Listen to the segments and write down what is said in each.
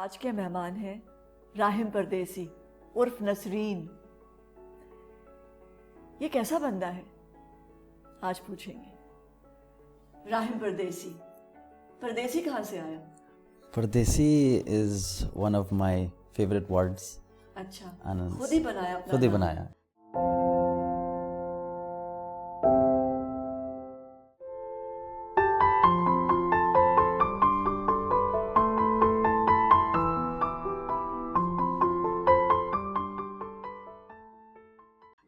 आज के मेहमान हैं राहिम परदेसी उर्फ नसरीन। ये कैसा बंदा है आज पूछेंगे। राहिम परदेसी, परदेसी कहाँ से आया? परदेसी is one of my favorite words. अच्छा, खुद ही बनाया अपना खुद ही नाम? बनाया।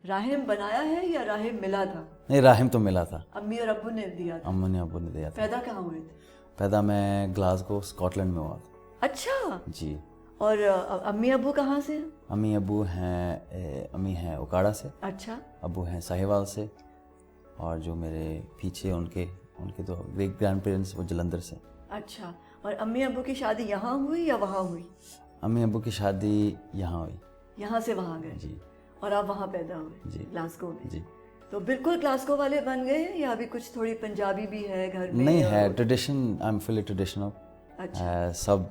राहिम बनाया है या राहिम मिला था? नहीं, राहिम तो मिला था। अम्मी और अब्बू ने दिया था? अम्मू ने अब्बू ने दिया था। पैदा कहाँ हुए थे? पैदा मैं ग्लासगो स्कॉटलैंड में हुआ था। अच्छा जी। और अम्मी अब्बू कहाँ से हैं? अम्मी अब्बू हैं अम्मी हैं उकाड़ा से। अच्छा। अब्बू हैं साहिवाल से, और जो मेरे पीछे उनके तो ग्रेट ग्रैंड पेरेंट्स वो जलंधर से। अच्छा, और अम्मी अब्बू की शादी यहाँ हुई या वहाँ हुई? अम्मी अब्बू की शादी यहाँ हुई। यहाँ से वहाँ गए? जी। और आप वहाँ पैदा हुए? जी। ग्लासगो में? जी। तो बिल्कुल ग्लासगो वाले बन गए या अभी कुछ थोड़ी पंजाबी भी है घर में? नहीं है, tradition, I am fully traditional. अच्छा। सब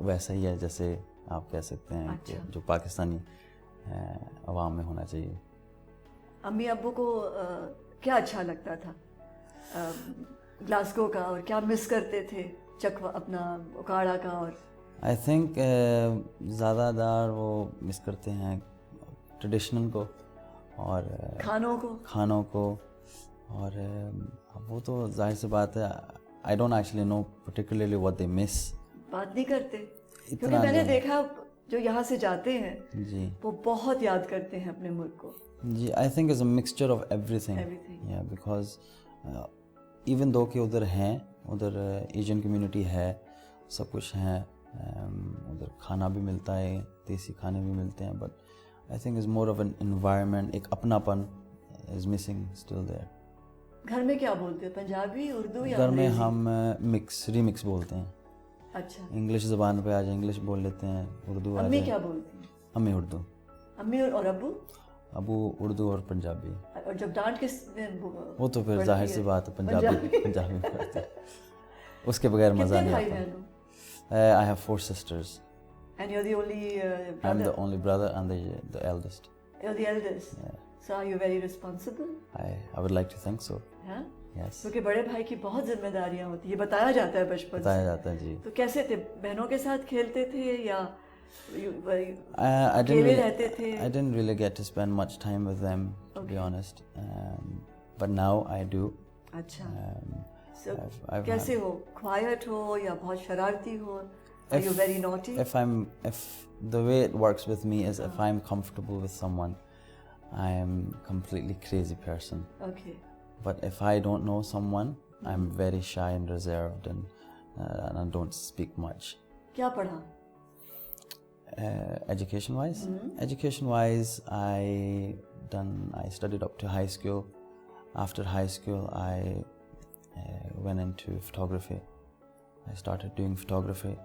वैसा ही है जैसे आप कह सकते हैं। अच्छा। कि जो पाकिस्तानी अवाम में होना चाहिए। अम्मी अब्बू को क्या अच्छा लगता था ग्लासगो का, और क्या मिस करते थे चकवा अपना उकाड़ा का? और आई थिंक ज़्यादातर वो मिस करते हैं ट्रेडिशनल को और खानों को और वो तो जाहिर सी बात है। I don't actually know particularly what they miss. बात नहीं करते? क्योंकि मैंने देखा जो यहाँ से जाते हैं जी, वो बहुत याद करते हैं अपने मुल्क को। जी, I think is a mixture of everything. Yeah because even though कि उधर एशियन कम्युनिटी है, सब कुछ है, उधर खाना भी मिलता है, देसी खाने भी मिलते हैं, but I think it's more of an environment, एक अपनापन is missing still there. घर में क्या बोलते हैं? पंजाबी, उर्दू या घर में अंग्रेजी? हम रीमिक्स बोलते हैं। अच्छा। इंग्लिश ज़बान पे आज इंग्लिश बोल लेते हैं, उर्दू। अम्मी क्या बोलती हैं? अम्मी उर्दू। अम्मी और अब्बू? अब्बू उर्दू और पंजाबी। और जब डांट के वो तो फिर जाहिर सी बात है पंजाबी पढ़ते हैं। उसके बगैर मज़ा नहीं आता। I have 4 sisters. And you're the only brother? I'm the only brother and the eldest. You're the eldest? Yeah. So are you very responsible? I would like to think so. हाँ? Yes. क्योंकि बड़े भाई की बहुत जिम्मेदारियाँ होती है, बताया जाता है बचपन से। बताया जाता है जी। तो कैसे थे? बहनों के साथ खेलते थे या अकेले रहते थे? I didn't really get to spend much time with them, to be honest. But now I do. अच्छा। So कैसे हो? Quiet हो या बहुत शरारती हो? Are you very naughty? If the way it works with me is if I'm comfortable with someone, I am completely crazy person. Okay. But if I don't know someone, I'm very shy and reserved and I don't speak much. क्या पढ़ा? Education wise, I studied up to high school. After high school, I went into photography. I started doing photography.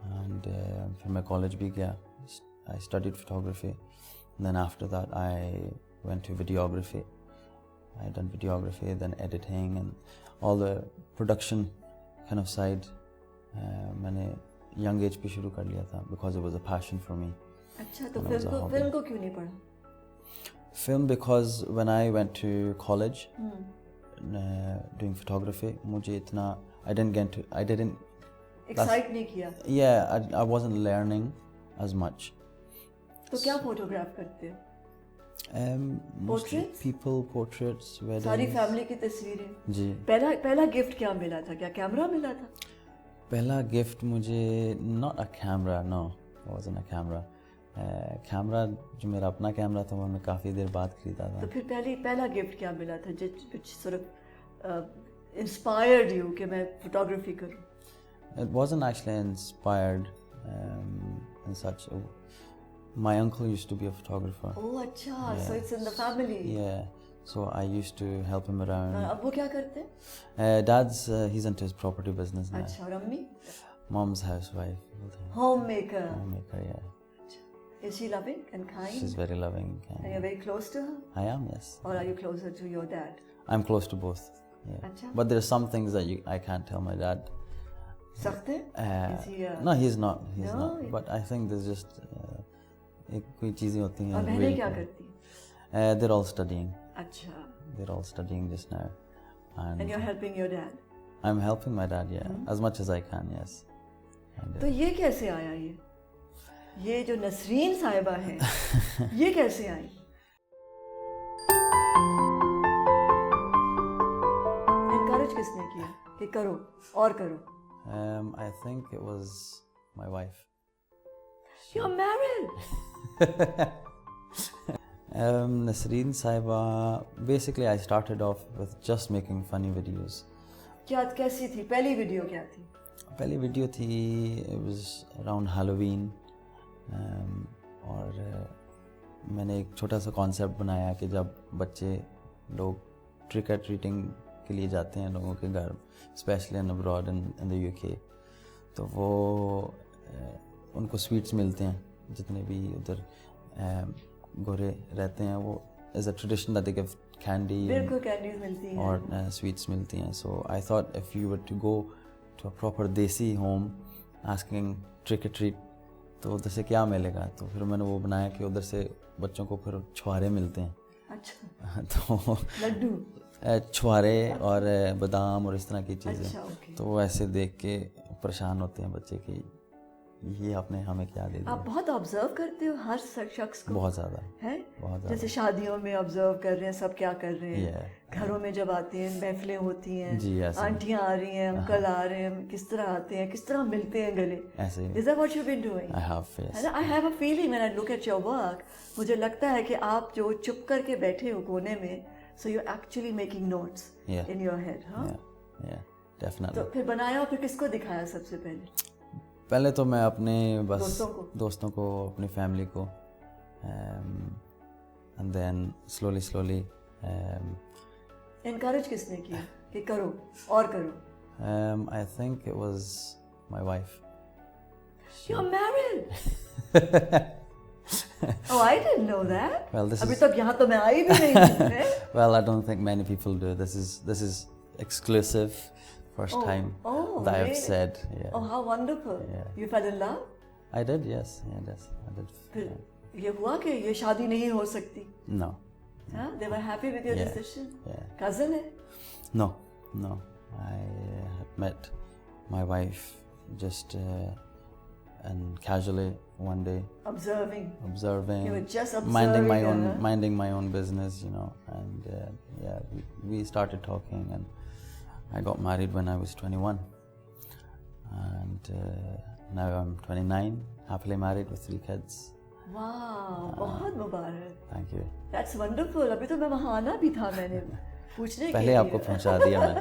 And फिर मैं college भी गया. I studied photography. And then after that I went to videography. I done videography, then editing and all the production kind of side. मैंने young age पे शुरू कर लिया था because it was a passion for me. अच्छा, तो film को क्यों नहीं पढ़ा? Film because when I went to college doing photography, मुझे इतना I didn't एक्साइट नहीं किया? Yeah, I wasn't learning as much. तो क्या फोटोग्राफ करते हो? Portraits? People, portraits, weddings. सारी फैमिली की तस्वीरें? जी। पहला गिफ्ट क्या मिला था? क्या कैमरा मिला था? पहला गिफ्ट मुझे not a camera, no, it wasn't a camera. Camera जो मेरा अपना कैमरा था वो मैं काफ़ी देर बाद खरीदा था। तो फिर पहला गिफ्ट क्या मिला था which sort of inspired you कि मैं फोटोग्राफी करूँ? It wasn't actually inspired in such. My uncle used to be a photographer. Oh, अच्छा, yeah. So it's in the family. Yeah, so I used to help him around. अब वो क्या करते हैं? Dad's he's into his property business now. अच्छा, और अम्मी? Mom's housewife. Homemaker. Homemaker, yeah. Is she loving and kind? She's very loving and kind. Are you very close to her? I am, yes. Or are you closer to your dad? I'm close to both. Yeah. अच्छा. But there are some things that I can't tell my dad. सख्त है? Is he, No, he's not. He's No? not. But I think there's just एक कोई चीज़ें होती हैं. और बहनें क्या करती हैं? They're all studying. अच्छा. They're all studying just now. And you're helping your dad? I'm helping my dad, yeah, as much as I can, yes. And, तो ये कैसे आया ये जो नसरीन साहिबा है ये कैसे आई? Encourage किसने किया कि करो और करो? I think it was my wife. You're married? Nasreen Saiba, basically I started off with just making funny videos. क्या कैसी थी पहली वीडियो? क्या थी पहली वीडियो थी? It was around Halloween. और मैंने एक छोटा सा कॉन्सेप्ट बनाया कि जब बच्चे लोग ट्रिक और ट्रीटिंग के लिए जाते हैं लोगों के घर, specially in abroad in the UK, तो वो उनको स्वीट्स मिलते हैं जितने भी उधर गोरे रहते हैं, वो as a tradition that they give candy, बिल्कुल कैंडीज मिलती हैं और स्वीट्स मिलती हैं. So I thought if you were to go to a proper desi home asking trick और ट्रीट, तो उधर से क्या मिलेगा? तो फिर मैंने वो बनाया कि उधर से बच्चों को फिर छुआरे मिलते हैं. अच्छा. तो लड्डू छुआरे और बादाम और इस तरह की चीज़ें. अच्छा, okay. तो वो ऐसे देख के परेशान होते हैं बच्चे कि ये आपने हमें क्या दे दिया. आप बहुत ऑब्जर्व करते हो हर शख्स को? बहुत ज़्यादा है. बहुत ज़्यादा. जैसे शादियों में ऑब्जर्व कर रहे हैं सब क्या कर रहे हैं, घरों में जब आते हैं महफिलें होती हैं, आंटियाँ आ रही हैं, अंकल आ रहे हैं, किस तरह आते हैं, किस तरह मिलते हैं गले. ऐसे. Is that what you've been doing? I have a feeling when I look at your work, मुझे लगता है कि आप जो चुप करके बैठे हो कोने में, so you're actually making notes in your head, huh? Yeah, definitely. तो फिर बनाया और फिर किसको दिखाया सबसे पहले? पहले तो मैं अपने बस दोस्तों को अपनी फैमिली को, and then slowly encourage किसने किया कि करो और करो? I think it was my wife. You're married? Oh, I didn't know that. Well, अभी तक यहाँ तो मैं आई भी नहीं हूँ. Well, I don't think many people do. This is exclusive. First time that I've said. Yeah. Oh, how wonderful. Yeah. You fell in love? I did, yes. Yeah, I did. फिर ये हुआ कि ये शादी नहीं हो सकती? No. Huh? They were happy with your decision? Yeah. Cousin है? No. I had met my wife just and casually one day. Observing. You were just observing. Minding my own business, you know, and we started talking, and I got married when I was 21, and now I'm 29, happily married with 3 kids. Wow, बहुत मुबारक. Thank you. That's wonderful. अभी तो मैं वहाँ आना भी था, मैंने पूछने के लिए. पहले आपको पहुँचा दिया मैं.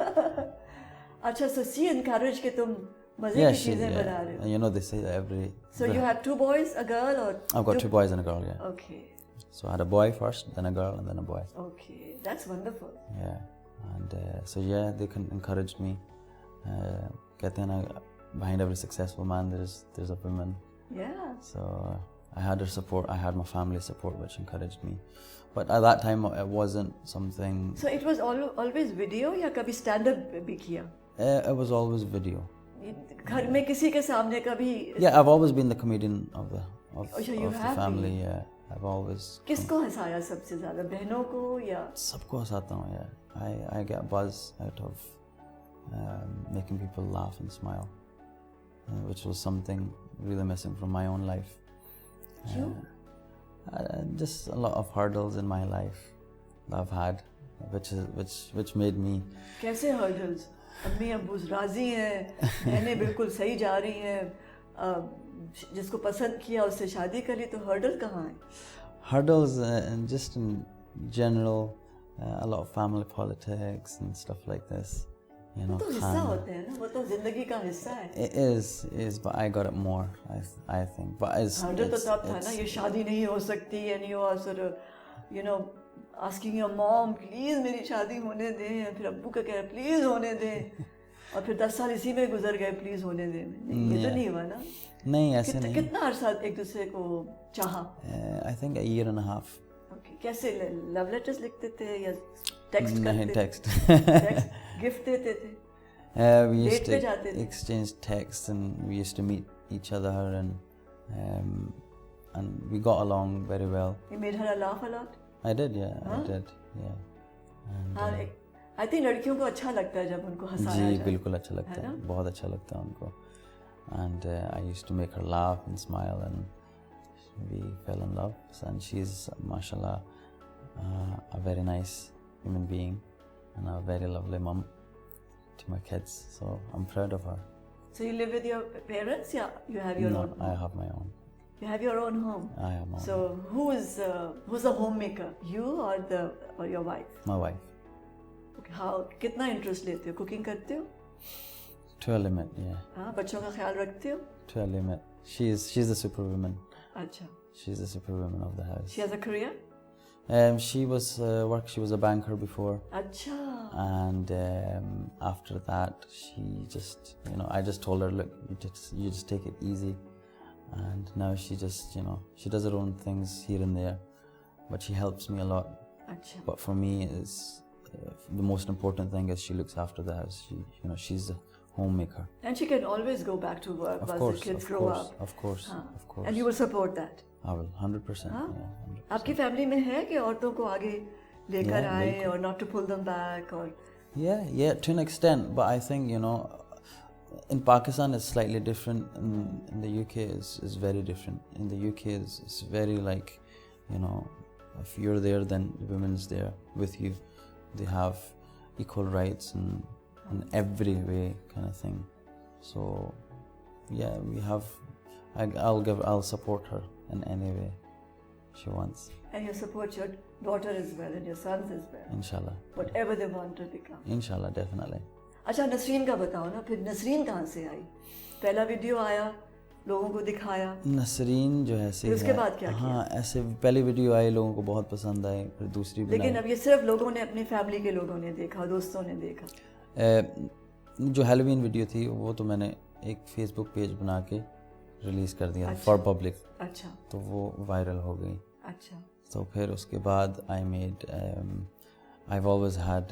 अच्छा, so she encouraged कि तुम मजे की चीजें बना रहे हो. You know, they say every. So you have 2 boys, a girl, or? I've got 2 boys and a girl. Yeah. Okay. So I had a boy first, then a girl, and then a boy. Okay, that's wonderful. Yeah. And so they encouraged me. कहते हैं ना, behind every successful man there's a woman. Yeah. So I had her support. I had my family support, which encouraged me. But at that time, it wasn't something. So it was always video या कभी stand up भी किया? It was always video. घर में किसी के सामने कभी? Yeah, I've always been the comedian of the family. Been? Yeah, I've always. किसको हंसाया सबसे ज़्यादा, बहनों को या? सबको हंसाता हूँ. Yeah. I get a buzz out of making people laugh and smile, which was something really missing from my own life. Just a lot of hurdles in my life that I've had, which made me. कैसे hurdles? अम्मी अब्बू राजी हैं, बहनें बिल्कुल सही जा रही हैं, जिसको पसंद किया उससे शादी कर ली, तो hurdle कहाँ है? Hurdles and just in general. A lot of family politics and stuff like this, you know. वो तो हिस्सा होते हैं ना, वो तो जिंदगी का हिस्सा है. It is, but I got it more, I think. But it's hurdle तो तब था ना, ये शादी नहीं हो सकती, and you are sort of, you know, asking your mom, please मेरी शादी होने दें, फिर अब्बू का कह रहा please होने दें, और फिर 10 साल इसी में गुजर गए please होने दें. ये तो नहीं हुआ ना? नहीं, ऐसे नहीं. कितना अरसा एक दूसरे को चाहा? I think a year and a half. कैसे लव लेटर्स लिखते थे या टेक्स्ट करते? नहीं, टेक्स्ट. गिफ्ट देते थे? We used Date पे to जाते थे? exchange texts and we used to meet each other and we got along very well. You made her laugh a lot? I did, yeah. हाँ? I did, yeah. And, हाँ, I think लड़कियों को अच्छा लगता है जब उनको हंसाया जी जाए। बिल्कुल अच्छा लगता है, बहुत अच्छा लगता है उनको. And I used to make her laugh and smile and we fell in love. And she's, mashallah, a very nice human being and a very lovely mom to my kids. So I'm proud of her. So you live with your parents, yeah? You have your own? No, I have my own. You have your own home. I have my own. So who's the homemaker? You or your wife? My wife. Okay, how? कितना interest लेते हो? Cooking करते हो? To a limit, yeah. हाँ, बच्चों का ख्याल रखते हो? To a limit. She's the superwoman. अच्छा. She's the superwoman of the house. She has a career? She was she was a banker before. अच्छा. And after that, she just, I just told her, look, you just take it easy. And now she just, she does her own things here and there, but she helps me a lot. अच्छा. But for me, the most important thing is she looks after the house. She's the homemaker. And she can always go back to work once the kids grow up. Of course. And you will support that? I will, 100%. हाँ? Yeah, 100%. आपकी family में है कि औरतों को आगे लेकर आए और not to pull them back or? Yeah, to an extent. But I think, in Pakistan it's slightly different. In the UK is very different. In the UK it's very like, if you're there, then the women's there with you. They have equal rights and in every way kind of thing. So yeah, we have. I'll support her in any way she wants. And you support your daughter as well and your sons as well. Inshallah. Whatever they want to become. Inshallah, definitely. अच्छा, नसरीन का बताओ ना, फिर नसरीन कहाँ से आई? पहला video आया, लोगों को दिखाया. नसरीन जो है ऐसे फिर उसके बाद क्या किया? हाँ, ऐसे पहली वीडियो आई, लोगों को बहुत पसंद आई, फिर दूसरी बनाई. लेकिन अब ये सिर्फ लोगों ने, अपनी फैमिली के लोगों ने देखा, दोस्तों ने देखा. जो हैलोवीन वीडियो थी वो तो मैंने एक फेसबुक पेज बना के रिलीज़ कर दिया फॉर पब्लिक. अच्छा. तो वो वायरल हो गई. अच्छा. तो फिर उसके बाद I've always had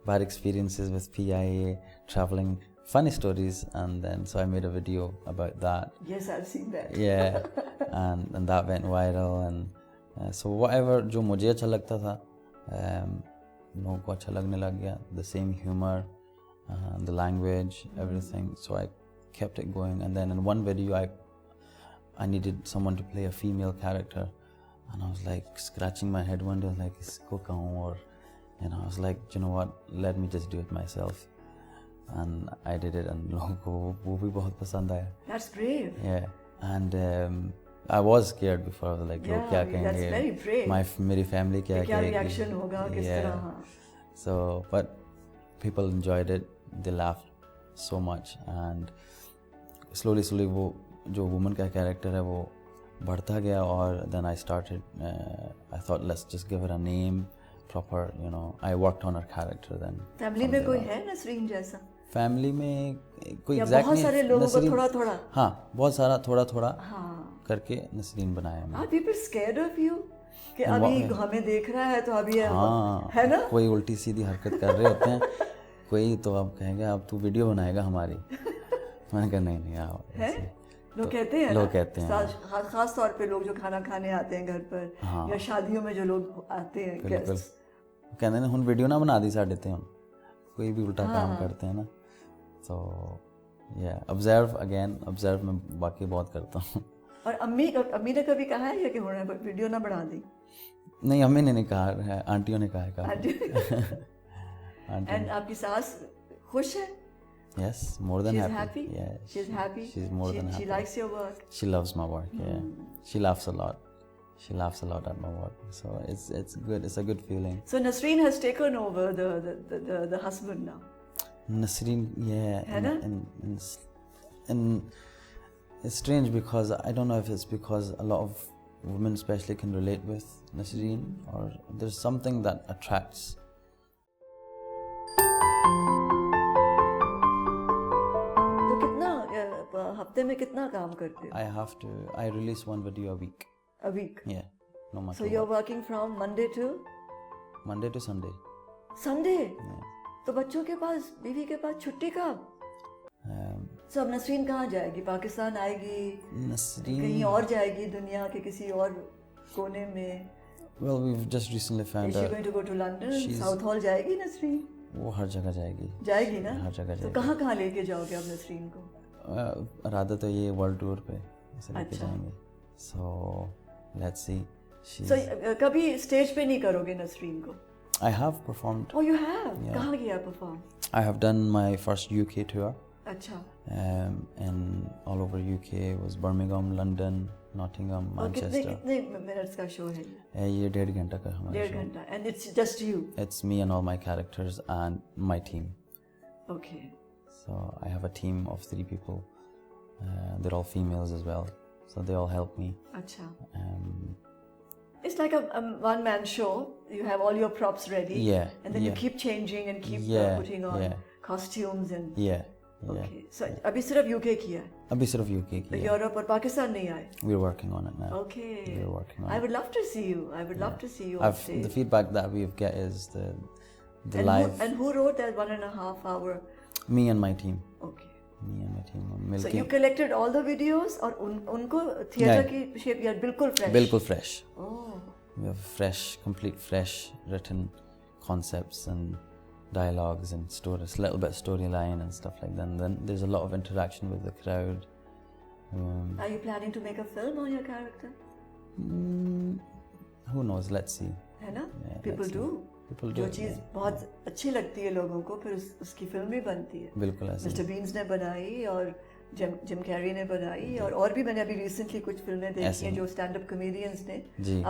bad experiences with PIA, traveling, funny stories, and then so I made a video about that. Yes, I've seen that. Yeah, and that went viral, and so whatever जो मुझे अच्छा लगता था, लोगों को अच्छा लगने लग गया. The same humor, the language, everything. So I kept it going, and then in one video I needed someone to play a female character, and I was like scratching my head one day, like इसको कहूँ, or I was like, you know what, let me just do it myself, and I did it, and लोगों को वो भी बहुत पसंद आया. That's brave. Yeah, and I was scared before. I was like, लोग क्या कहेंगे? That's very brave. मेरी family क्या कहेगी? क्या reaction होगा? किस तरह? So, but people enjoyed it. They laughed so much, and slowly वो जो woman का character है वो बढ़ता गया, और then I started. I thought, let's just give her a name, proper. I worked on her character then. Family में कोई है नसरीन जैसा? Family में कोई exact नहीं. बहुत सारे लोगों को थोड़ा-थोड़ा. हाँ, बहुत सारा थोड़ा-थोड़ा करके नसरीन बनाया मैंने. Are people scared of you? कि अभी हमें देख रहा है तो अभी है ना? कोई उल्टी सीधी हरकत कर रहे होते हैं, कोई तो अब कहेंगे अब तू वीडियो बनाएगा हमारी. मैंने कहा नहीं आओ. लोग कहते हैं, लोग कहते हैं, खास तौर पे लोग जो खाना खाने आते हैं घर पर, या शादियों में जो लोग आते हैं गेस्ट, कहते हैं हुन वीडियो ना बना दी साढ़े ते, कोई भी उल्टा काम करते हैं ना. तो ऑब्जर्व मैं बाकी बहुत करता हूँ. और अम्मी ने कभी कहा है कि वीडियो ना बना दी? नहीं, अम्मी ने नहीं कहा है, आंटियों ने कहा है. एंड आपकी सास खुश है? Yes, more than happy. happy. Yeah, she's happy. She's more than happy. She likes your work. She loves my work. Yeah, she laughs a lot. She laughs a lot at my work. So it's good. It's a good feeling. So Nasreen has taken over the husband now. Nasreen, yeah. And it's strange because I don't know if it's because a lot of women especially can relate with Nasreen, or there's something that attracts. हफ्ते में कितना काम करते हो? I release one video a week. A week? Yeah, no matter. So you're working from Monday to Sunday. Sunday? Yeah. तो बच्चों के पास, बीवी के पास छुट्टी कब? So अब नसरीन कहाँ जाएगी? पाकिस्तान आएगी? Nasreen, कहीं और जाएगी दुनिया के किसी और कोने में? well, we've just recently found Is she out going to go to London? she's- South Hall जाएगी नसरीन? वो हर जगह जाएगी. जाएगी ना? हर जगह तो जाएगी. कहाँ कहाँ लेके जाओगे आप नसरीन को? इरादा तो ये वर्ल्ड टूर पे ऐसे लेके अच्छा. जाएंगे. So let's see. She's, So कभी स्टेज पे नहीं करोगे नसरीन को? I have performed. Oh, you have? Yeah. कहाँ किया perform? I have done my first UK tour. अच्छा. And all over UK was Birmingham, London, Nottingham, और Manchester. कितने मिनट्स का शो है ये? ये 1.5 घंटा का हमारा 1.5 show. घंटा. And it's just you? It's me and all my characters and my team. Okay. So I have a team of 3 people. They're all females as well. So they all help me. अच्छा. Um, It's like a one-man show. You have all your props ready. Yeah, And then you yeah. keep changing and keep Yeah, putting on yeah. costumes and. yeah. Okay. So अभी सिर्फ UK किया है. अभी सिर्फ UK की है. Europe और पाकिस्तान नहीं आए. We're working on it now. Okay. We're working on I it. would love to see you. I would love to see you on stage. The feedback that we've get is the and live. Who wrote that 1.5 hour? Me and my team. Okay. Me and my team. So you collected all the videos और उनको theatre की shape यार बिल्कुल fresh. बिल्कुल fresh. Oh. We have complete fresh written concepts and dialogues and stories, a little bit storyline and stuff like that. And then there's a lot of interaction with the crowd. Are you planning to make a film on your character? Who knows? Let's see. है ना? Yeah, People let's do. People जो do. चीज़ बहुत अच्छी लगती है लोगों को फिर उसकी फिल्म भी बनती है. बिल्कुल ऐसे. मिस्टर बीन्स ने बनाई और जिम कैरी ने बनाई और भी मैंने अभी रिसेंटली कुछ फिल्में देखी हैं जो स्टैंड अप कॉमेडियंस ने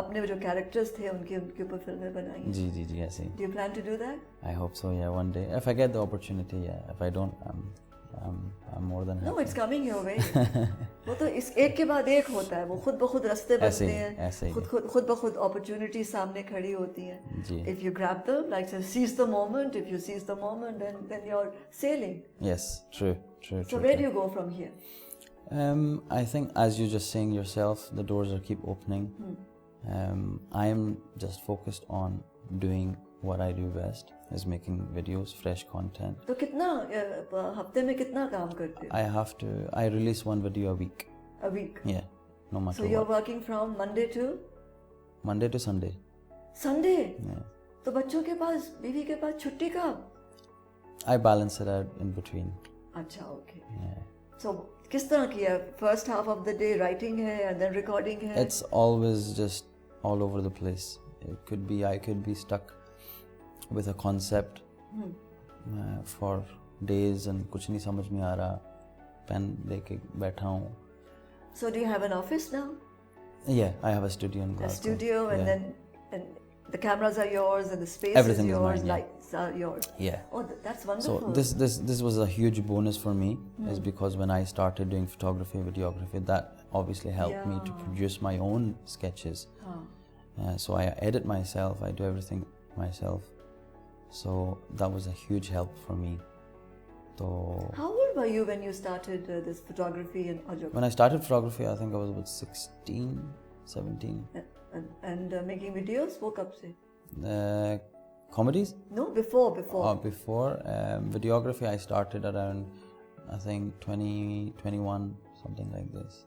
अपने जो कैरेक्टर्स थे उनके ऊपर फिल्में बनाई. जी जी जी ऐसे. Do you plan to do that? I hope so. Yeah, one day. If I get the opportunity, yeah. If I don't, I'm more than happy. No, it's coming your way. वो तो इस एक के बाद एक होता है. वो खुद ब खुद रास्ते बनते हैं. ऐसे ही. खुद ब खुद अपॉर्चुनिटी सामने खड़ी होती हैं. जी. If you grab them, like seize the moment. If you seize the moment, then you're sailing. Yes, true. So where do you go from here? I think as you just saying yourself, the doors are keep opening. I am just focused on doing what I do best, is making videos, fresh content. तो कितना हफ्ते में कितना काम करते हो? I release one video a week. A week? Yeah, no matter So you're what. working from Monday to? Monday to Sunday. Sunday? Yeah. तो बच्चों के पास, बीवी के पास छुट्टी कब? I balance it out in between. अच्छा, okay. Yeah. So किस तरह किया? First half of the day writing है and then recording है? It's always just all over the place. I could be stuck with a concept for days and कुछ नहीं समझ में आ रहा. Pen लेके बैठा हूँ. So do you have an office now? Yeah, I have a studio in Glasgow. A studio and yeah. then the cameras are yours and the space Everything is is yours, mine, yeah. lights are yours. Yeah. Oh, that's wonderful. So this was a huge bonus for me, is because when I started doing photography, videography, that obviously helped me to produce my own sketches. So I edit myself, I do everything myself. So that was a huge help for me. So how old were you when you started this photography and videography? When I started photography, I think I was about 16, 17. And making videos, वो कब से? Comedies? No, before. Before videography, I started around, I think 20, 21, something like this.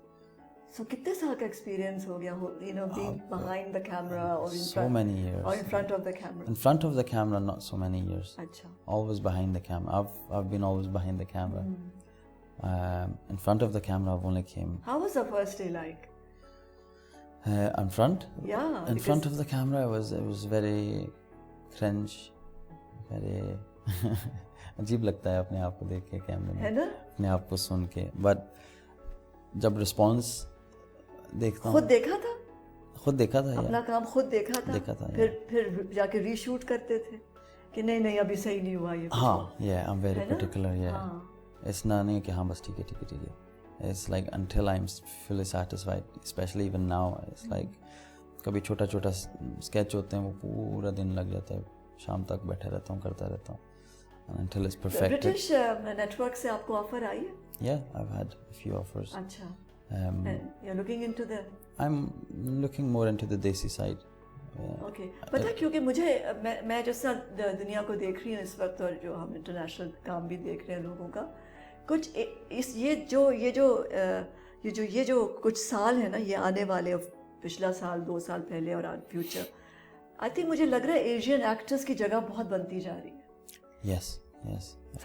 So कितने साल का experience हो गया, you know, being behind the camera or in so front? Many years. Or in front of the camera? In front of the camera, not so many years. अच्छा. Always behind the camera. I've been always behind the camera. In front of the camera, I've only came. How was the first day like? In front? Yeah. In front of the camera, it was very cringe, very अजीब लगता है अपने आप को देख के कैमरे में. है ना? अपने आप को सुन के. But जब response देखता हूँ. खुद देखा था? खुद देखा था. अपना काम खुद देखा था? देखा था. फिर जाके रीशूट करते थे कि नहीं अभी सही नहीं हुआ ये. हाँ, yeah, I'm very particular. Yeah. It's नहीं कि हाँ बस ठीक है. It's like until I'm fully satisfied, especially even now. It's like कभी छोटा sketch होते हैं वो पूरा दिन लग जाता है. शाम तक बैठे रहता हूँ करता रहता हूँ. Until it's perfected. British network से आपको ऑफर आई है? Yeah, I've had a few offers. अच्छा. And you're looking into them? I'm looking more into the Desi side Okay. पता है क्योंकि मुझे मैं जैसा दुनिया को देख रही हूँ इस वक्त और जो हम इंटरनेशनल काम भी देख रहे हैं लोगों का कुछ इस ये जो कुछ साल है ना ये आने वाले पिछला साल 2 साल पहले और आज फ्यूचर आई थिंक मुझे लग रहा है एशियन एक्टर्स की जगह बहुत बनती जा रही है यस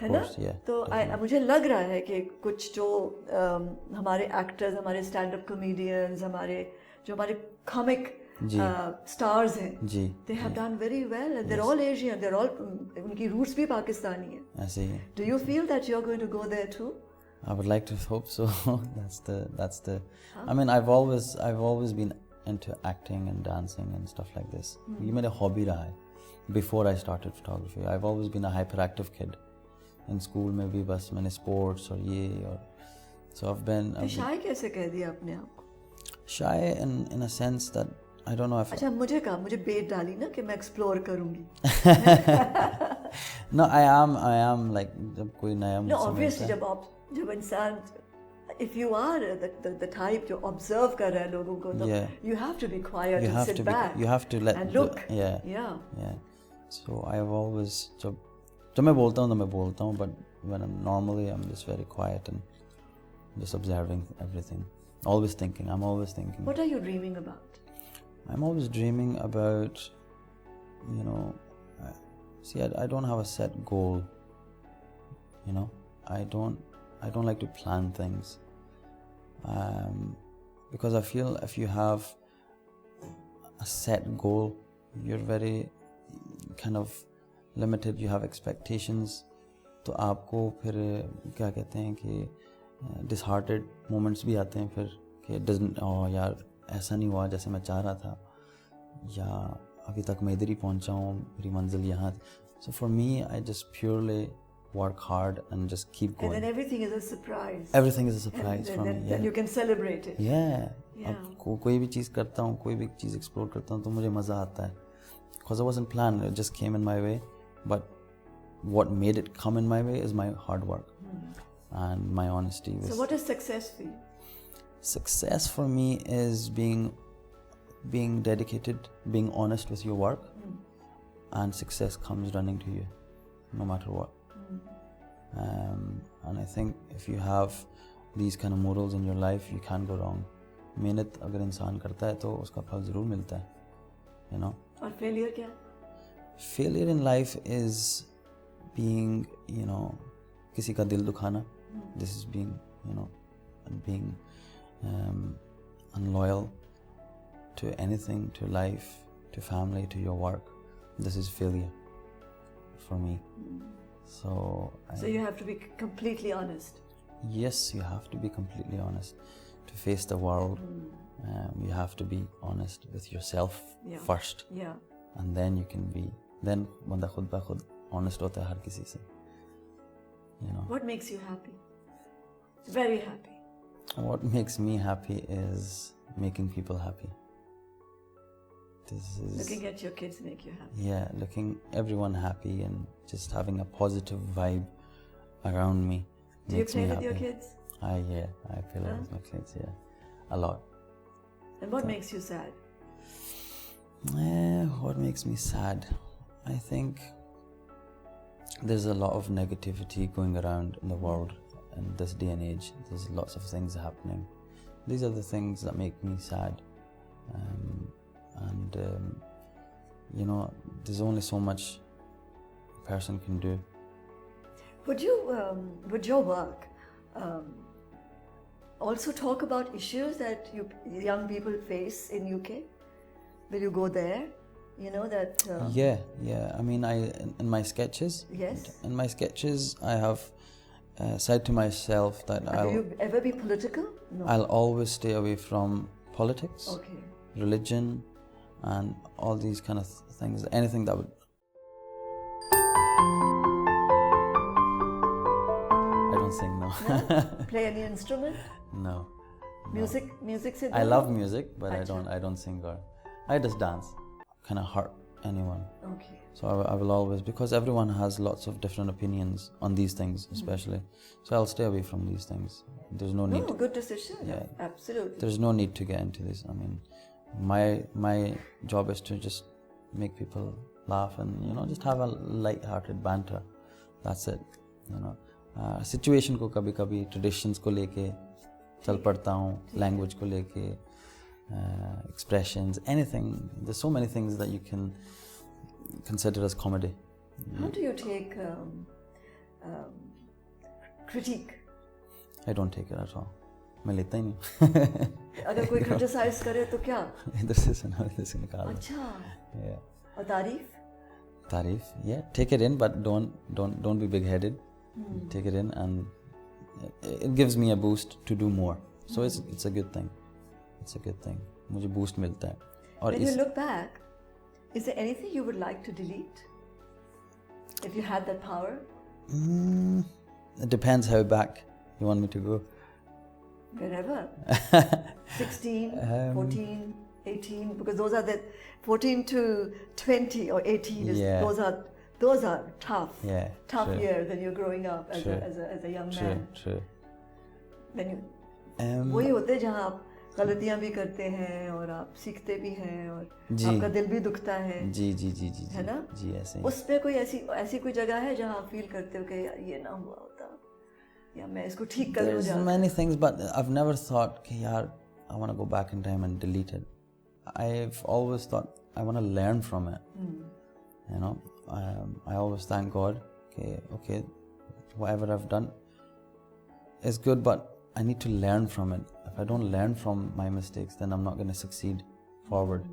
है ना तो मुझे लग रहा है कि कुछ जो हमारे एक्टर्स हमारे स्टैंड अप कॉमेडियंस हमारे कॉमिक स्टार्स हैं they have done very well and they are all Asian they are all उनकी रूट्स भी पाकिस्तानी है ऐसे ही do you feel that you are going to go there to I would like to hope so. That's the I mean I've always been into acting and dancing and stuff like this. ये मेरा hobby रहा है before I started photography. I've always been a hyperactive kid. In school में भी बस मैंने sports और ये और so I've been shy कैसे कह दिया अपने आप को shy in a sense that I don't know if अच्छा मुझे बेट डाली ना कि मैं एक्सप्लोर करूंगी No I am like जब कोई नया No obviously जब इंसान if you are the type जो observe कर रहा है लोगों को तो you have to be quiet and sit back you have to let and look yeah so I've always जब मैं बोलता हूँ तो मैं बोलता हूँ but when I'm normally I'm just very quiet and just observing everything I'm always thinking what are you dreaming about I'm always dreaming about you know see I don't have a set goal you know I don't like to plan things because I feel if you have a set goal you're very kind of limited you have expectations तो आपको फिर क्या कहते हैं कि disheartened moments भी आते हैं फिर कि doesn't यार ऐसा नहीं हुआ जैसे मैं चाह रहा था या अभी तक मैं इधर ही पहुंचा हूँ मेरी मंजिल यहाँ so for me I just purely work hard and just keep going. And then everything is a surprise. Everything is a surprise for me. Then you can celebrate it. Yeah. अब कोई भी चीज़ करता हूँ, कोई भी चीज़ explore करता हूँ तो मुझे मज़ा आता है. Because it wasn't planned, it just came in my way. But what made it come in my way is my hard work and my honesty. So what is success for you? Success for me is being dedicated, being honest with your work, and success comes running to you, no matter what. And I think if you have these kind of morals in your life you can't go wrong. मेहनत अगर इंसान करता है तो उसका फल ज़रूर मिलता है, you know. और failure क्या? Failure in life is being, you know, किसी का दिल दुखाना. This is being, you know, being unloyal to anything, to life, to family, to your work. This is failure for me. So you have to be completely honest. Yes, you have to be completely honest to face the world. You have to be honest with yourself first. Yeah. And then you can be. Then बंदा खुद ब खुद honest होता है हर किसी से. You know. What makes you happy? Very happy. What makes me happy is making people happy. This is looking at your kids make you happy. Yeah, looking everyone happy and just having a positive vibe around me. Do you play with your kids? I play with my kids, a lot. And what makes you sad? What makes me sad? I think there's a lot of negativity going around in the world in this day and age. There's lots of things happening. These are the things that make me sad. And you know, there's only so much a person can do. Would your work also talk about issues that young people face in UK? Will you go there? You know that. Yeah. I mean, in my sketches. Yes. In my sketches, I have said to myself that will you ever be political? No. I'll always stay away from politics. Okay. Religion. And all these kind of things, anything that would. I don't sing, no. Play any instrument? No. Music se I love music, but I don't sing or I just dance. Kind of hurt anyone. Okay. So I will always, because everyone has lots of different opinions on these things, especially. So I'll stay away from these things. There's no need. Good decision. Yeah. Absolutely. There's no need to get into this. I mean, My job is to just make people laugh and just have a light-hearted banter. That's it. Situation को कभी-कभी traditions को लेके चल पड़ता हूँ, language को लेके, expressions, anything. There's so many things that you can consider as comedy. How do you take critique? I don't take it at all. मैं लेता ही नहीं. अगर कोई criticize करे तो क्या? इधर से सुना, इधर से निकाल. अच्छा. Yeah. और तारीफ? Tarif, yeah, take it in, but don't be big-headed. Take it in, and it gives me a boost to do more. So it's a good thing. It's a good thing. मुझे boost मिलता है. और When you look back, is there anything you would like to delete? If you had that power? It depends how back you want me to go. Wherever. 16, 14, 18, because those are the 14 to 20 or 18. Those are tough. Yeah, tough true. years when you're growing up as a young man. True. When you वही होते हैं जहाँ आप गलतियाँ भी करते हैं और आप सीखते भी हैं और आपका दिल भी दुखता है. जी है ना? जी ऐसे. उस पे कोई ऐसी कोई जगह है जहाँ आप फील करते हो कि यार ये ना हुआ होता या मैं इसको ठीक कर लूँ. There's many things, but I've never thought कि यार I want to go back in time and delete it. I've always thought I want to learn from it. I always thank God. Okay, whatever I've done is good, but I need to learn from it. If I don't learn from my mistakes, then I'm not going to succeed forward.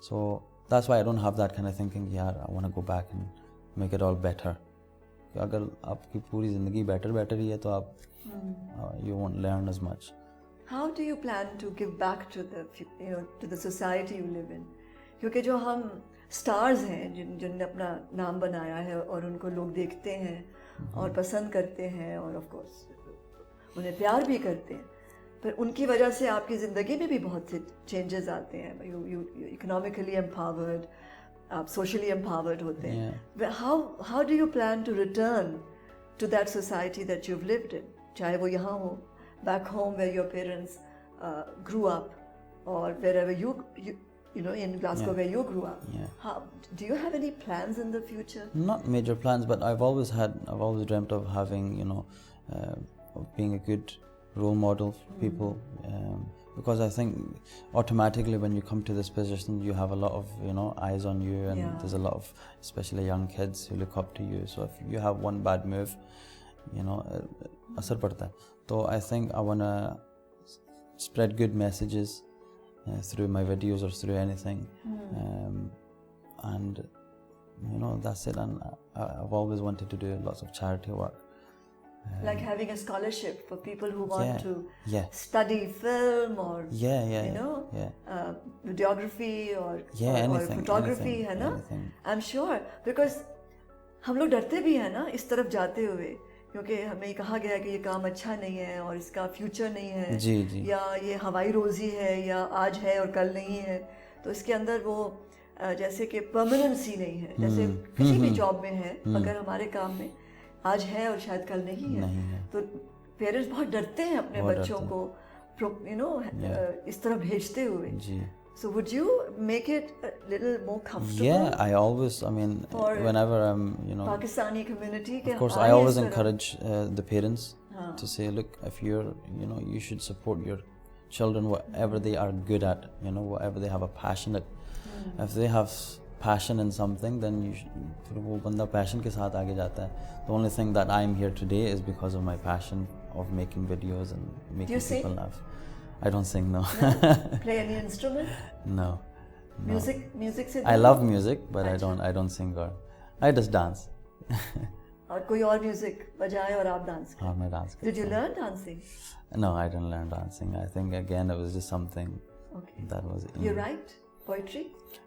So that's why I don't have that kind of thinking. Yeah, I want to go back and make it all better. अगर आपकी पूरी ज़िंदगी better ही है तो आप you won't learn as much. How do you plan to give back to the society you live in? क्योंकि जो हम stars हैं जिनने अपना नाम बनाया है और उनको लोग देखते हैं और पसंद करते हैं और of course उन्हें प्यार भी करते हैं, पर उनकी वजह से आपकी ज़िंदगी में भी बहुत से changes आते हैं. You economically empowered, आप socially empowered होते हैं. But how do you plan to return to that society that you've lived in? चाहे वो यहाँ हो, back home where your parents grew up, or wherever you in Glasgow where you grew up. Do you have any plans in the future? Not major plans, but I've always dreamt of having of being a good role model for people, because I think automatically when you come to this position you have a lot of eyes on you, and there's a lot of especially young kids who look up to you. So if you have one bad move, असर पड़ता है. So I think I want to spread good messages through my videos or through anything, and that's it. And I've always wanted to do lots of charity work, like having a scholarship for people who want to study film or videography or photography, है ना? I'm sure, because हम लोग डरते भी हैं ना इस तरफ जाते हुए, क्योंकि हमें कहा गया कि ये काम अच्छा नहीं है और इसका फ्यूचर नहीं है. जी. या ये हवाई रोज़ी है या आज है और कल नहीं है. तो इसके अंदर वो जैसे कि परमानेंसी नहीं है, जैसे किसी भी जॉब में है, अगर हमारे काम में आज है और शायद कल नहीं है. तो पेरेंट्स बहुत डरते हैं अपने बच्चों को इस तरह भेजते हुए. So would you make it a little more comfortable? Yeah, I always, whenever I'm, Pakistani community. Of course, I always encourage the parents to say, look, if you should support your children, whatever they are good at, whatever they have a passion at. If they have passion in something, then वो बंदा passion के साथ आगे जाता है. The only thing that I'm here today is because of my passion of making videos and making people laugh. I don't sing, no. Play any instrument? No. Music से? I love music, but I don't sing or I just dance. और कोई और music बजाए और आप dance करें? हाँ, मैं dance करता हूँ. Did you learn dancing? No, I didn't learn dancing. I think again it was just something that was. You write poetry?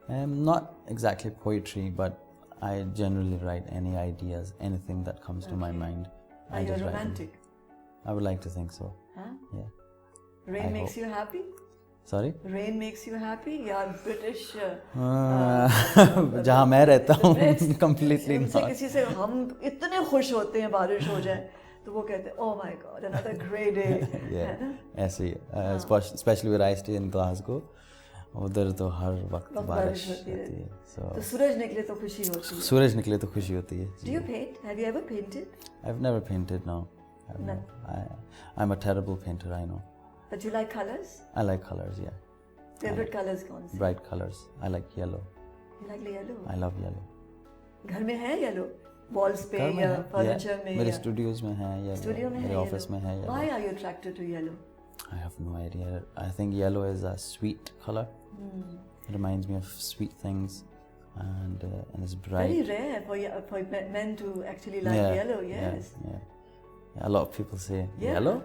Not exactly poetry, but I generally write any ideas, anything that comes to my mind. Are you romantic? I would like to think so. Huh? Yeah. Rain makes you happy? Sorry? Rain makes you happy? Yeah, British. जहाँ मैं रहता हूँ, completely not. किसी से हम इतने खुश होते हैं बारिश हो जाए, तो वो कहते हैं, oh my God, another great day. Yeah, ऐसे ही. Especially where I stay in Glasgow, उधर तो हर वक्त वक्त बारिश होती होती है। है. So तो सूरज निकले तो खुशी होती है. सूरज निकले तो खुशी होती है. Do you paint? Have you ever painted? I've never painted, no. No. I'm a terrible painter, I know. But you like colors? I like colors, yeah. Favorite colors कौन से? Bright colors. I like yellow. You like yellow? I love yellow. घर में है yellow? Walls पे घर में या है, furniture yeah. में मेरे या studios में है yellow. studio में मेरे है office yellow? में है yellow. Why are you attracted to yellow? I have no idea. I think yellow is a sweet color. It reminds me of sweet things, and it's bright. Very rare for men to actually like yellow. Yes. Yeah. A lot of people say Yeah. yellow.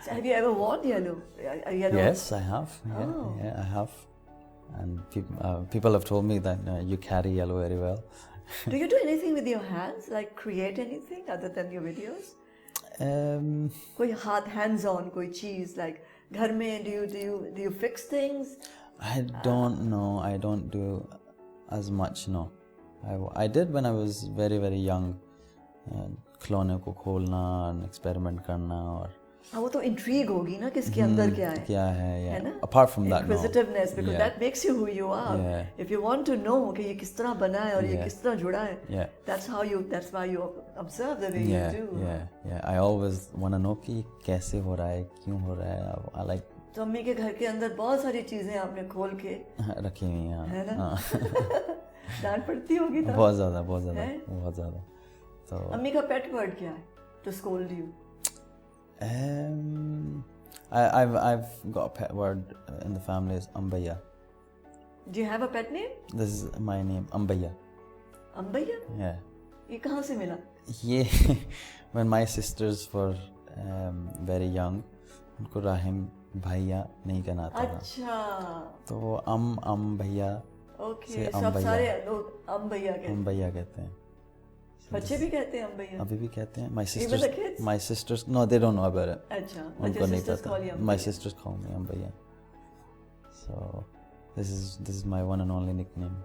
So have you ever worn yellow? A yellow? Yes, I have. Yeah, Oh. yeah, I have. And people have told me that you carry yellow very well. Do you do anything with your hands? Like create anything other than your videos? कोई hands on कोई चीज like घर में do you fix things? I don't know. I don't do as much. No, I did when I was very very young. खिलौने को खोलना and experiment करना और हाँ वो तो intrigue होगी ना कि इसके अंदर क्या है yeah. ना? Apart from that, no. Inquisitiveness, because Yeah. that makes you who you are. Yeah. If you want to know कि ये किस तरह बना है और ये Yeah. किस तरह जुड़ा है, Yeah. that's why you observe the way Yeah, you do. yeah. I always want to know कि कैसे हो रहा है, क्यों हो रहा है. I like तो अम्मी के घर के अंदर बहुत सारी चीजें आपने खोल के रखी हुई हैं. है ना? हाँ. डांट पड़ती होगी तब? बहुत ज़्यादा है? बहुत ज़्यादा. तो अम्मी का पेट वर्ड क्या है? To scold you. I've got a pet word in the family is Ambaya. Do you have a pet name? This is my name, Ambaya. अम्बैया? Yeah. ये कहाँ से मिला? ये when my sisters were very young, उनको राहिम भैया नहीं कहना आता था. अच्छा. तो वो भैया Okay. से सब अम्बैया. सारे लोग अम्बैया कहते हैं. अम्बैया कहते हैं. बच्चे भी कहते हैं अम्बैया. अभी भी कहते हैं. Even the kids? My sisters, no, they don't know about it. अच्छा. उनको नहीं sisters call you पता. My अम्बैया. sisters call me Ambaya. So this is my one and only nickname.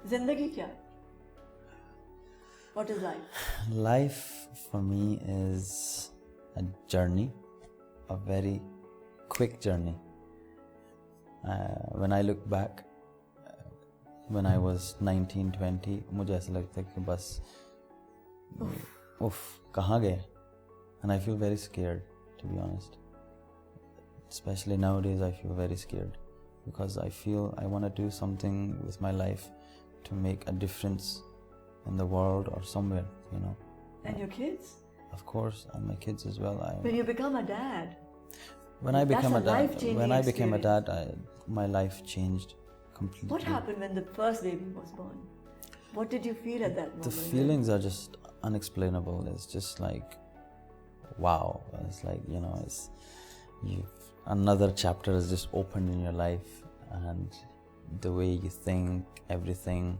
जिंदगी क्या है? What is life? Life for me is a journey, a very quick journey. When I look back, when I was 19, 20, मुझे ऐसा लगता है कि बस उफ कहाँ गए? And I feel very scared, to be honest. Especially nowadays, I feel very scared because I feel I want to do something with my life to make a difference in the world or somewhere, you know. And your kids? Of course, and my kids as well. When you become a dad. When I became a dad, life-changing when I became a experience. dad, my life changed completely. What happened when the first baby was born? What did you feel at that moment? The feelings are just unexplainable. It's just like, wow. It's like, you know, another chapter has just opened in your life, and the way you think, everything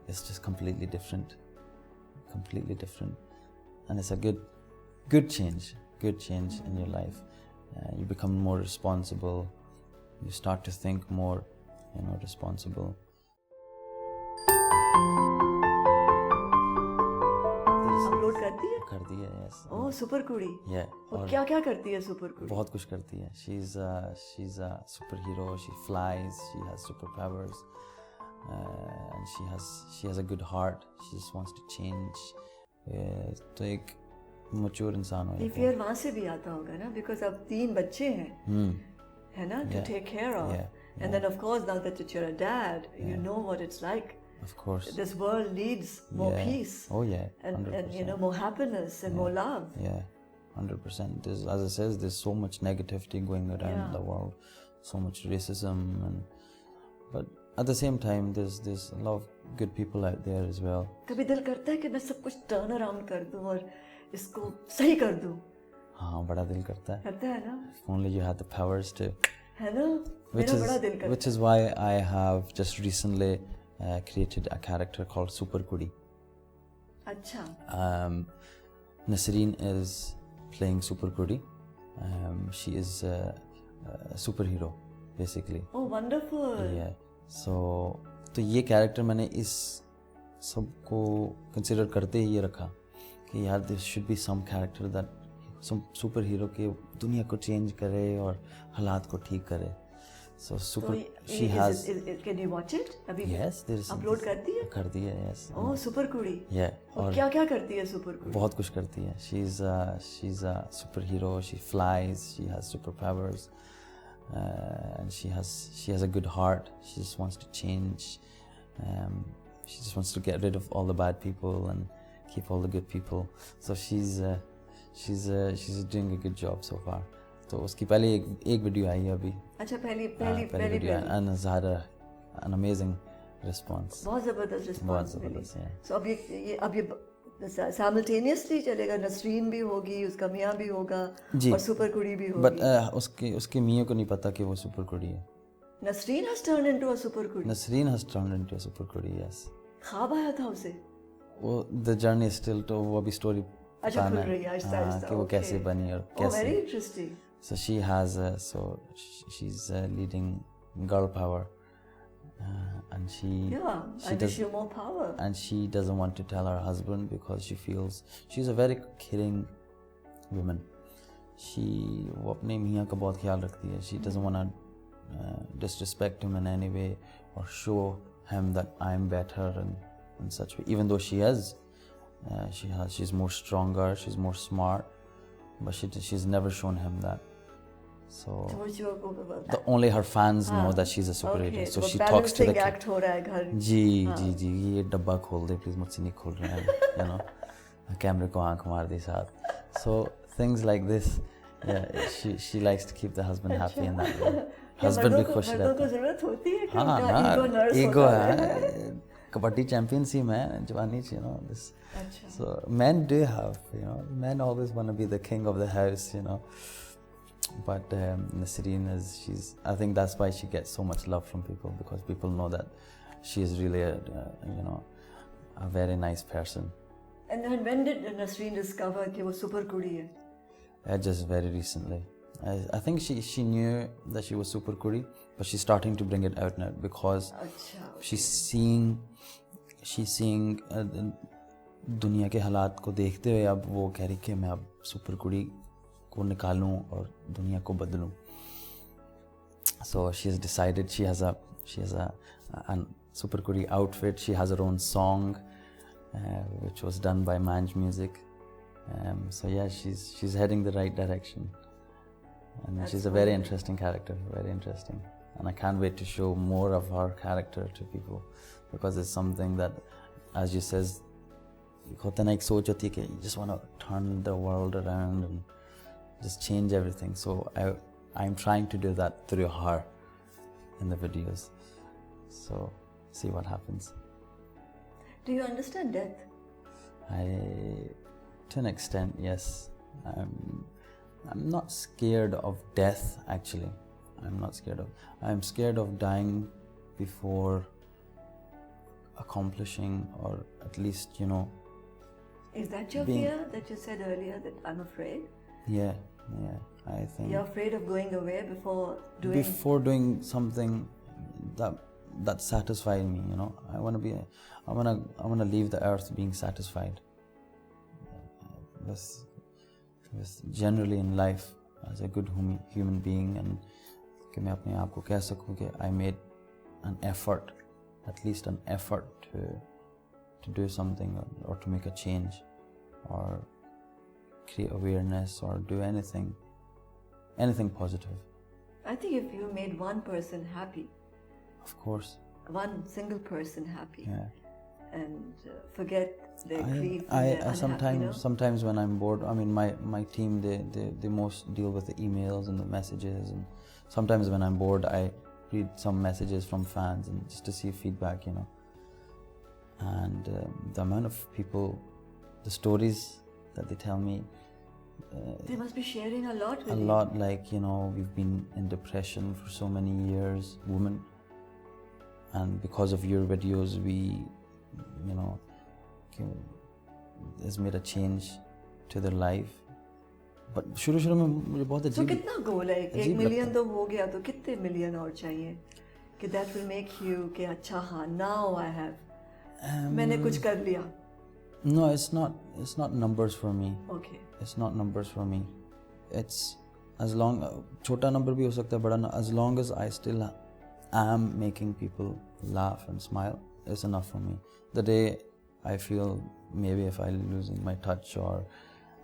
is just completely different. Completely different. And it's a good change in your life. You become more responsible. You start to think more, you know, responsible. Upload करती है? कर दी है, yes. ओह super कुड़ी. Yeah. और क्या क्या करती है सुपर कुड़ी? बहुत कुछ करती है. She's a superhero. She flies. She has superpowers. And she has a good heart. She just wants to change. तो एक mature इंसान हो. फियर वहाँ से भी आता होगा ना, because अब 3 बच्चे हैं, है ना, to take care of. And then of course now that you're a dad, you know what it's like. Of course. This world needs more peace. Oh yeah. And you know, more happiness and more love. Yeah, 100%. As I says, there's so much negativity going around the world, so much racism, but at the same time, there's a lot of good people out there as well. कभी दिल करता है कि मैं सब कुछ turn around कर दूँ और इसको सही कर दूँ. हाँ, बड़ा दिल करता है. करता है ना? If only you had the powers to. है ना? मेरा बड़ा दिल करता है. Which is why I have just recently created a character called Super Kudi. अच्छा. Nasreen is playing Super Kudi. She is a superhero, basically. Oh, wonderful. Yeah. तो ये कैरेक्टर मैंने इस सबको कंसिडर करते ही ये रखा कि यार this should be some character that some super hero के दुनिया को चेंज करे और हालात को ठीक करे. So super. तो She has. Can you watch it? अभी Yes, there is. अपलोड कर दी है? कर दी है, yes. ओह सुपर कुड़ी. Yeah. और क्या क्या करती है सुपर कुड़ी? बहुत कुछ करती है. She's a superhero. She flies. She has superpowers. And she has a good heart. She just wants to change. She just wants to get rid of all the bad people and keep all the good people. So she's doing a good job so far. तो उसकी पहले एक video आई है अभी. अच्छा पहली video and has had an amazing response. बहुत ज़बरदस्त रिस्पॉन्स. बहुत ज़बरदस्त है. So अब ये simultaneously चलेगा. नसरीन भी होगी, उसका मियाँ भी होगा और सुपर कुड़ी भी होगी. But उसके मियाँ को नहीं पता कि वो सुपर कुड़ी है. Nasreen has turned into a super कुड़ी. Nasreen has turned into a super कुड़ी, yes. ख्वाब आया था उसे. वो the journey is still तो वो अभी story अच्छा खुल रही है आहिस्ता कि वो कैसे बनी और कैसे. Very interesting. So she has she's leading girl power, and she does more power. And she doesn't want to tell her husband because she feels she's a very caring woman. वो अपने मियाँ का बहुत ख्याल रखती है. She doesn't want to disrespect him in any way or show him that I'm better and in such way. Even though she's more stronger, she's more smart, but she's never shown him that. So only her fans know that she's a superhero. So she talks to the act हो रहा है घर. जी ये डब्बा खोल दे please, मुझसे नहीं खोल रहा है. You know, कैमरे को आंख मार दे साथ. So things like this. Yeah, she likes to keep the husband happy in that way. Husband भी खुश रहता है. को जरूरत होती है कि हाँ ईगो है. कबड्डी चैंपियन सी मैं जवानी you know this. So men do have, you know, men always want to be the king of the house, you know. But Nasreen I think that's why she gets so much love from people, because people know that she is really a very nice person. And then when did Nasreen discover that she was super kudi? Just very recently. I think she knew that she was super kudi, but she's starting to bring it out now because she's seeing दुनिया के हालात को देखते हुए अब वो कह रही कि मैं अब सुपर कुड़ी को निकालूं और दुनिया को बदलूं. So she has decided she has a super kudi outfit. She has her own song, which was done by Manj Music. So yeah, she's heading the right direction, and she's a very interesting character, very interesting. And I can't wait to show more of her character to people, because it's something that, as you says, होता ना एक सोच होती है कि you just want to turn the world around and just change everything. So I'm trying to do that through her in the videos. So see what happens. Do you understand death? To an extent, yes. I'm not scared of death, actually. I'm scared of dying before accomplishing, or at least, you know. Is that your fear that you said earlier, that I'm afraid? Yeah, I think. You're afraid of going away before doing something that satisfies me, you know. I want to leave the earth being satisfied. With generally in life, as a good human being, and कि मैं अपने आप को कह सकूं कि I made an effort, at least an effort to do something, or to make a change, or create awareness, or do anything positive. I think if you made one person happy, of course, one single person happy, and forget their grief. Sometimes when I'm bored, I mean my team they most deal with the emails and the messages, and sometimes when I'm bored I read some messages from fans and just to see feedback, you know. And the amount of people, the stories that they tell me, they must be sharing a lot with you. Lot, like, you know, we've been in depression for so many years, women, and because of your videos we, you know, has made a change to their life. But शुरू में मुझे बहुत अजीब. So कितना गोल है? 1 million तो हो गया, तो कितने million और चाहिए कि that will make you कि अच्छा हाँ, now I have, मैंने कुछ कर लिया. No, it's not numbers for me. Okay. It's not numbers for me. It's as long छोटा number भी हो सकता है बड़ा as long as I still am making people laugh and smile is enough for me. The day I feel maybe if I'm losing my touch or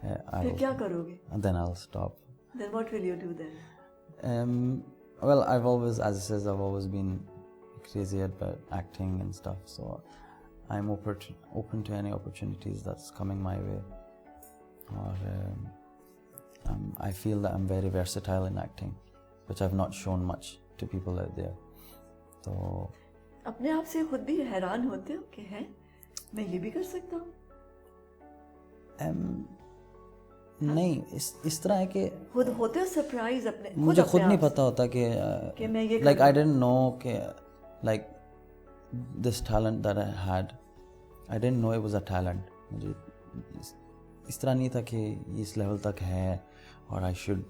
फिर क्या करोगे? then I'll stop. Then what will you do then? Well, I've always, as it says, I've always been crazy about acting and stuff, so I'm open to any opportunities that's coming my way. Or I feel that I'm very versatile in acting, which I've not shown much to people out there. So अपने आप से खुद भी हैरान होते हो कि हैं मैं ये भी कर सकता हूँ? नहीं, इस तरह है कि खुद होते हो सरप्राइज अपने मुझे खुद नहीं पता होता कि मैं ये like I didn't know कि like this talent that I had, I didn't know it was a talent. मुझे इस तरह नहीं था कि इस लेवल तक है और I should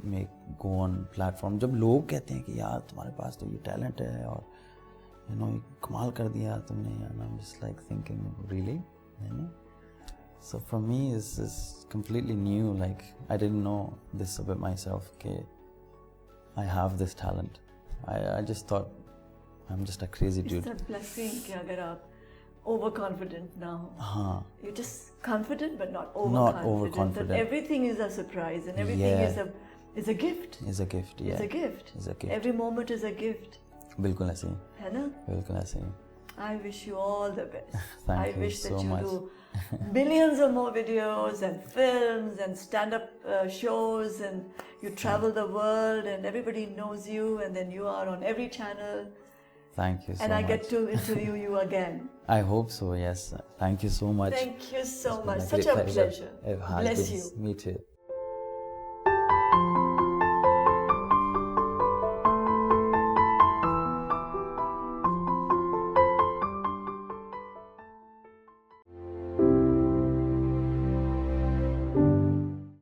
go on platform. जब लोग कहते हैं कि यार तुम्हारे पास तो ये talent है और you know कमाल कर दिया तुमने, and I'm just like thinking really, you know. So for me it's completely new. Like I didn't know this about myself. Okay, I have this talent. I just thought I'm just a crazy dude. It's a blessing कि अगर आप overconfident ना हो. हाँ. You're just confident but not overconfident. Not overconfident. That everything is a surprise and everything is a gift. Is a gift. Yeah. It's a gift. Is a gift. Every moment is a gift. बिल्कुल ऐसे ही. है ना? बिल्कुल ऐसे ही. I wish you all the best. Thank I you wish so that you much. do millions of more videos and films and stand-up shows, and you travel the world and everybody knows you, and then you are on every channel. Thank you so much. And I get to interview you again. I hope so, yes. Thank you so much. Thank you so It's been much. a Such great a pleasure. It has Bless been. you. Me too.